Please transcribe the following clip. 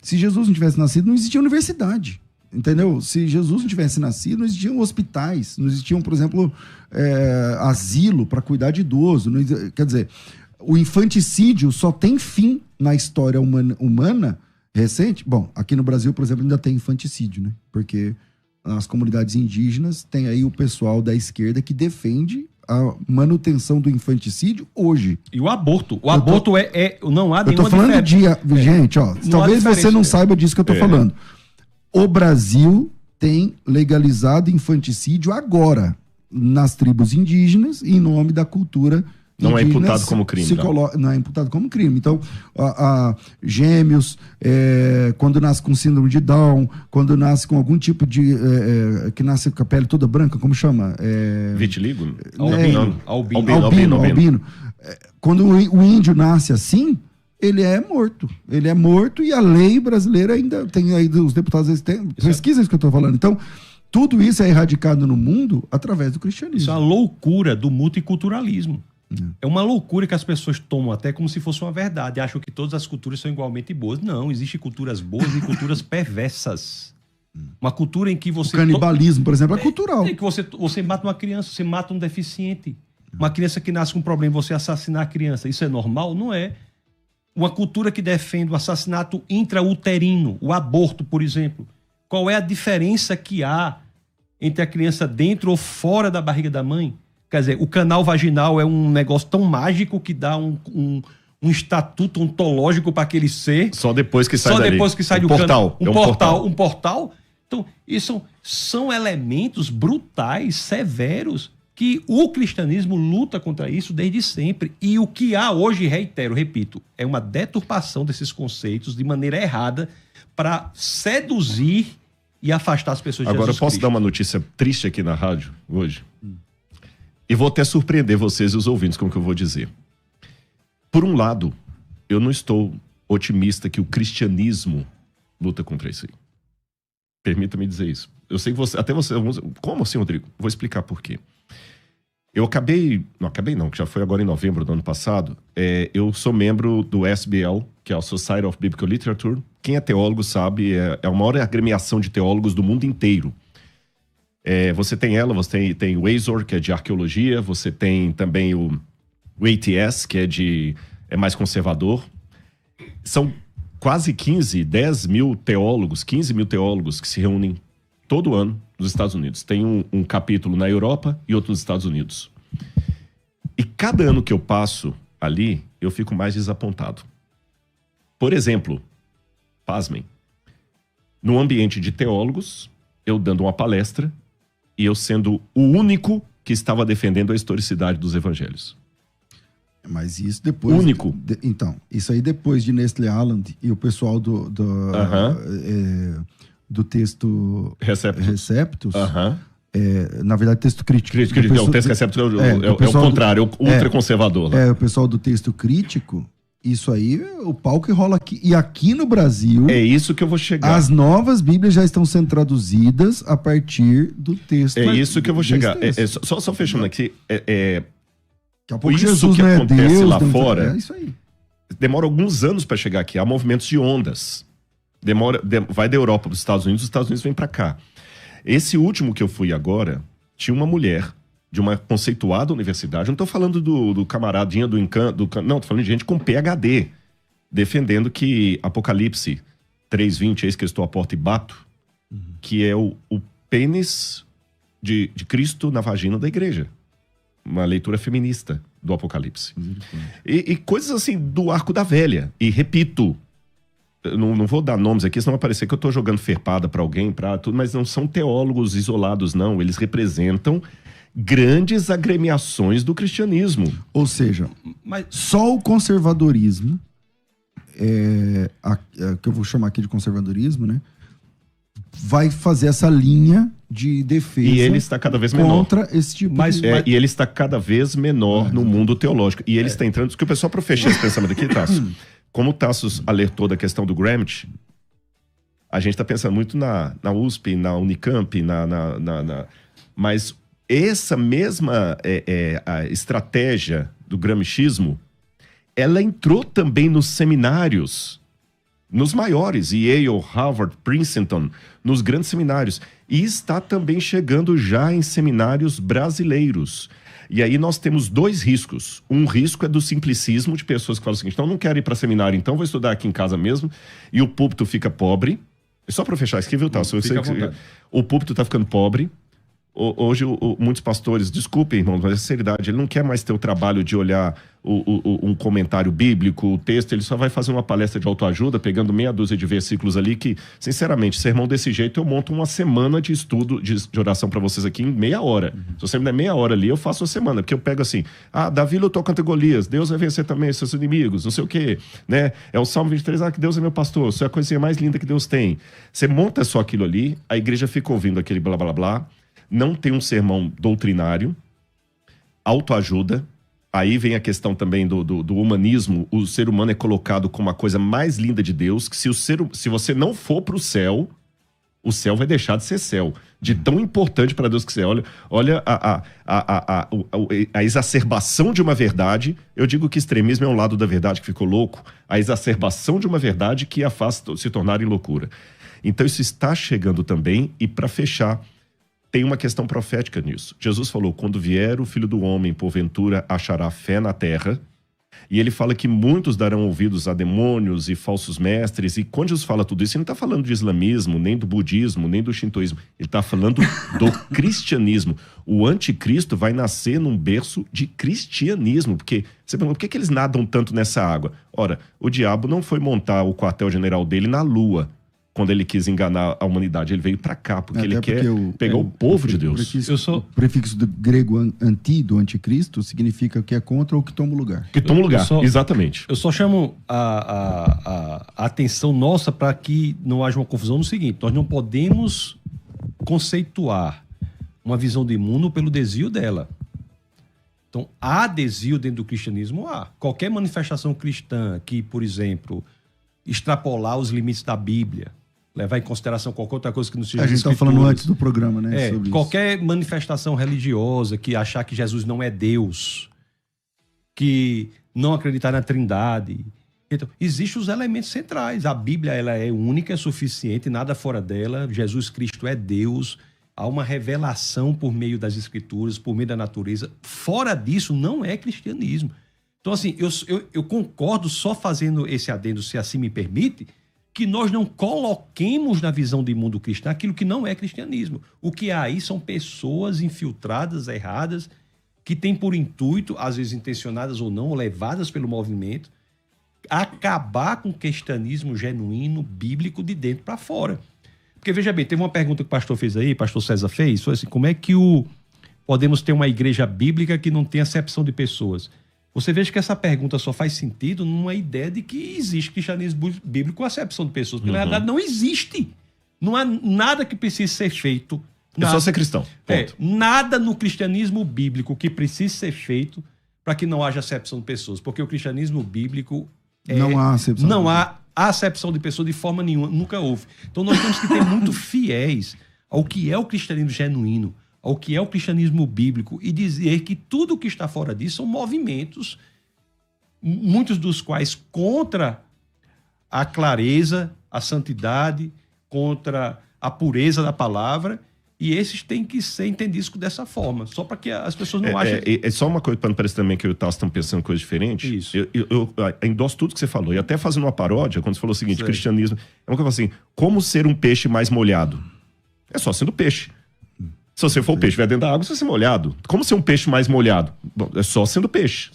Se Jesus não tivesse nascido, não existia universidade. Entendeu? Se Jesus não tivesse nascido, não existiam hospitais, não existiam, por exemplo, asilo para cuidar de idoso. Quer dizer, o infanticídio só tem fim na história humana recente. Bom, aqui no Brasil, por exemplo, ainda tem infanticídio, né? Porque as comunidades indígenas têm aí o pessoal da esquerda que defende a manutenção do infanticídio hoje. E o aborto. O aborto não há nenhuma diferença. Eu tô falando gente, ó, talvez você não saiba disso que eu tô falando. O Brasil tem legalizado infanticídio agora nas tribos indígenas em nome da cultura não é imputado como crime. Não é imputado como crime. Então, gêmeos, quando nasce com síndrome de Down, quando nasce com algum tipo de... que nasce com a pele toda branca, como chama? Vitiligo? Albino. Quando o índio nasce assim, ele é morto. Ele é morto e a lei brasileira ainda tem aí, os deputados têm pesquisa isso que eu estou falando. Então, tudo isso é erradicado no mundo através do cristianismo. Isso é a loucura do multiculturalismo. É uma loucura que as pessoas tomam até como se fosse uma verdade. Acham que todas as culturas são igualmente boas. Não, existem culturas boas e culturas perversas. Uma cultura em que você... O canibalismo, por exemplo, é cultural. Em que você mata uma criança, você mata um deficiente. Uma criança que nasce com um problema, você assassinar a criança. Isso é normal? Não é. Uma cultura que defende o assassinato intrauterino, o aborto, por exemplo. Qual é a diferença que há entre a criança dentro ou fora da barriga da mãe? Quer dizer, o canal vaginal é um negócio tão mágico que dá um estatuto ontológico para aquele ser. Só depois que sai do canal. Um portal. Então, isso são elementos brutais, severos, que o cristianismo luta contra isso desde sempre. E o que há hoje, repito, é uma deturpação desses conceitos de maneira errada para seduzir e afastar as pessoas de Jesus Cristo. Agora, eu posso dar uma notícia triste aqui na rádio hoje? E vou até surpreender vocês e os ouvintes com o que eu vou dizer. Por um lado, eu não estou otimista que o cristianismo luta contra isso aí. Permita-me dizer isso. Eu sei que você... Como assim, Rodrigo? Vou explicar por quê. Que já foi agora em novembro do ano passado. Eu sou membro do SBL, que é a Society of Biblical Literature. Quem é teólogo sabe, é a maior agremiação de teólogos do mundo inteiro. Você tem tem o Azor, que é de arqueologia, você tem também o ATS, que é mais conservador. São quase 10 mil teólogos, 15 mil teólogos que se reúnem todo ano nos Estados Unidos. Tem um capítulo na Europa e outro nos Estados Unidos. E cada ano que eu passo ali, eu fico mais desapontado. Por exemplo, pasmem, no ambiente de teólogos, eu dando uma palestra e eu sendo o único que estava defendendo a historicidade dos evangelhos. Mas isso depois... Único. Então, isso aí depois de Nestle Aland e o pessoal do texto Receptus. Na verdade, texto crítico. O texto Receptus é o contrário, é o ultraconservador. O pessoal do texto crítico, isso aí, o pau que rola aqui. E aqui no Brasil... É isso que eu vou chegar. As novas Bíblias já estão sendo traduzidas a partir do texto. É isso que eu vou chegar. Só fechando aqui, daqui a pouco isso Jesus que não é acontece Deus, lá não... fora, É isso aí. Demora alguns anos para chegar aqui. Há movimentos de ondas. Vai da Europa para os Estados Unidos vem para cá. Esse último que eu fui agora, tinha uma mulher de uma conceituada universidade, não estou falando do camaradinha do encanto, não, estou falando de gente com PhD, defendendo que Apocalipse 3:20, eis que eu estou à porta e bato, que é o pênis de Cristo na vagina da igreja. Uma leitura feminista do Apocalipse. E coisas assim do Arco da Velha. E repito, não vou dar nomes aqui, senão vai parecer que eu estou jogando ferpada para alguém, mas não são teólogos isolados, não. Eles representam grandes agremiações do cristianismo. Ou seja, só o conservadorismo, que eu vou chamar aqui de conservadorismo, né? Vai fazer essa linha de defesa. E ele está cada vez menor. Contra esse tipo E ele está cada vez menor no mundo teológico. E ele está entrando... Porque o pessoal, para fechar esse pensamento aqui, Tasso, como o Tasso alertou da questão do Gramsci, a gente está pensando muito na USP, na Unicamp, mas essa mesma a estratégia do gramscismo, ela entrou também nos seminários nos maiores, Yale, Harvard, Princeton, nos grandes seminários. E está também chegando já em seminários brasileiros. E aí nós temos dois riscos. Um risco é do simplicismo de pessoas que falam o seguinte: então não quero ir para seminário, então vou estudar aqui em casa mesmo, e o púlpito fica pobre. Só para fechar, escreveu, tá? O púlpito está ficando pobre. Hoje, muitos pastores, desculpem, irmãos, mas é seriedade, ele não quer mais ter o trabalho de olhar um comentário bíblico, o texto, ele só vai fazer uma palestra de autoajuda, pegando meia dúzia de versículos ali, que, sinceramente, sermão desse jeito, eu monto uma semana de estudo, de oração para vocês aqui em meia hora. Se você me der meia hora ali, eu faço uma semana, porque eu pego assim, Davi lutou contra Golias, Deus vai vencer também seus inimigos, não sei o quê, né? É o Salmo 23, que Deus é meu pastor, isso é a coisinha mais linda que Deus tem. Você monta só aquilo ali, a igreja fica ouvindo aquele blá, blá, blá, não tem um sermão doutrinário, autoajuda. Aí vem a questão também do humanismo. O ser humano é colocado como a coisa mais linda de Deus, que se você não for para o céu vai deixar de ser céu. De tão importante para Deus que você é. Olha a exacerbação de uma verdade. Eu digo que extremismo é um lado da verdade que ficou louco. A exacerbação de uma verdade que a faz se tornar em loucura. Então isso está chegando também. E para fechar, tem uma questão profética nisso. Jesus falou, quando vier o Filho do Homem, porventura achará fé na terra. E ele fala que muitos darão ouvidos a demônios e falsos mestres. E quando Jesus fala tudo isso, ele não está falando de islamismo, nem do budismo, nem do shintoísmo. Ele está falando do cristianismo. O anticristo vai nascer num berço de cristianismo. Porque você pergunta, por que eles nadam tanto nessa água? Ora, o diabo não foi montar o quartel-general dele na Lua, quando ele quis enganar a humanidade. Ele veio para cá, porque ele quer pegar o povo de Deus. O prefixo do grego anti, do anticristo, significa que é contra ou que toma o lugar. Que toma o lugar, exatamente. Eu só chamo a atenção nossa para que não haja uma confusão no seguinte: nós não podemos conceituar uma visão de mundo pelo desvio dela. Então, há desvio dentro do cristianismo? Há. Qualquer manifestação cristã que, por exemplo, extrapolar os limites da Bíblia, levar em consideração qualquer outra coisa que não seja a gente está falando antes do programa, né? Sobre qualquer isso. Manifestação religiosa que achar que Jesus não é Deus, que não acreditar na Trindade. Então, existem os elementos centrais. A Bíblia ela é única, é suficiente, nada fora dela. Jesus Cristo é Deus. Há uma revelação por meio das Escrituras, por meio da natureza. Fora disso, não é cristianismo. Então, assim, eu concordo, só fazendo esse adendo, se assim me permite, que nós não coloquemos na visão de mundo cristão aquilo que não é cristianismo. O que há aí são pessoas infiltradas, erradas, que têm por intuito, às vezes intencionadas ou não, ou levadas pelo movimento, acabar com o cristianismo genuíno, bíblico, de dentro para fora. Porque, veja bem, teve uma pergunta que o pastor fez aí, o pastor César fez, foi assim, como é que podemos ter uma igreja bíblica que não tem acepção de pessoas? Você veja que essa pergunta só faz sentido numa ideia de que existe cristianismo bíblico com acepção de pessoas. Porque, na verdade, não existe. Não há nada que precise ser feito. É só ser cristão. Nada no cristianismo bíblico que precise ser feito para que não haja acepção de pessoas. Porque o cristianismo bíblico... não há acepção. Não há acepção de pessoas de forma nenhuma. Nunca houve. Então, nós temos que ter muito fiéis ao que é o cristianismo genuíno, ao que é o cristianismo bíblico, e dizer que tudo que está fora disso são movimentos, muitos dos quais contra a clareza, a santidade, contra a pureza da palavra, e esses têm que ser entendidos dessa forma, só para que as pessoas não achem... É só uma coisa, para não parecer também que eu e o Tasso estão pensando coisa diferente. Isso. Eu endosso tudo que você falou, e até fazendo uma paródia, quando você falou o seguinte, cristianismo, é uma coisa assim, como ser um peixe mais molhado? É só sendo peixe. Se você for o peixe, vai dentro da água, você vai ser molhado. Como ser um peixe mais molhado? Bom, é só sendo peixe.